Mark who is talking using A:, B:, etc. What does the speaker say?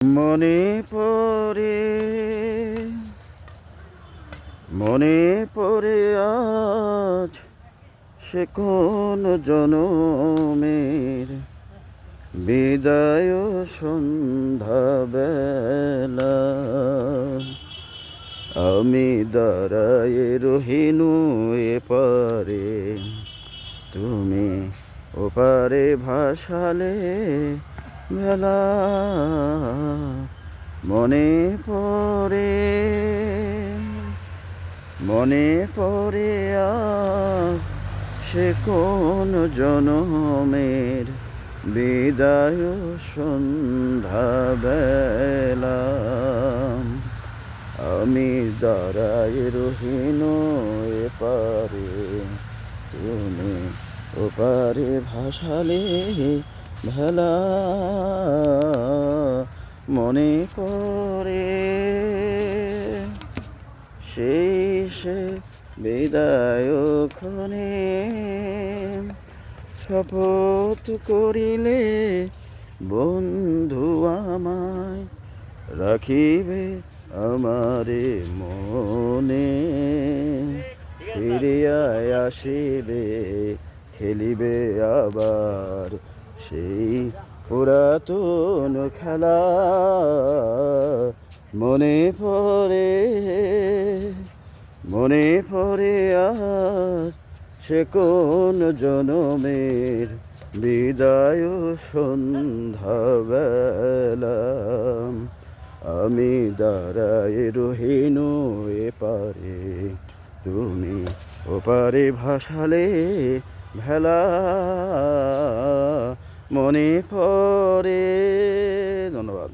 A: মনে পড়ে মনে পড়ে আজ সে কোন জনমের বিদায় সন্ধ্যাবেলা। আমি দাঁড়ায়ে রহিনু এপারে, তুমি ওপারে ভাসালে বেলা। মনে পড়ে মনে পড়ে আজ সে কোন জনমের বিদায় সন্ধ্যাবেলা। আমি দাঁড়ায় রহিনু এপারে, তুমি ওপারে ভাসালে ভেলা। মনে পড়ে সেই সে বিদায় ক্ষণে শপথ করিলে বন্ধু আমায় রাখিবে আমারে মনে। ফিরিয়ায় আসিবে খেলিবে আবার সেই পুরাতন খেলা। মনে পড়ে আজ সে কোন জনমের বিদায় সন্ধ্যাবেলা। আমি দাঁড়ায় রহিনু এপারে, তুমি ওপারে ভাসালে ভেলা। মনে পড়ে। ধন্যবাদ।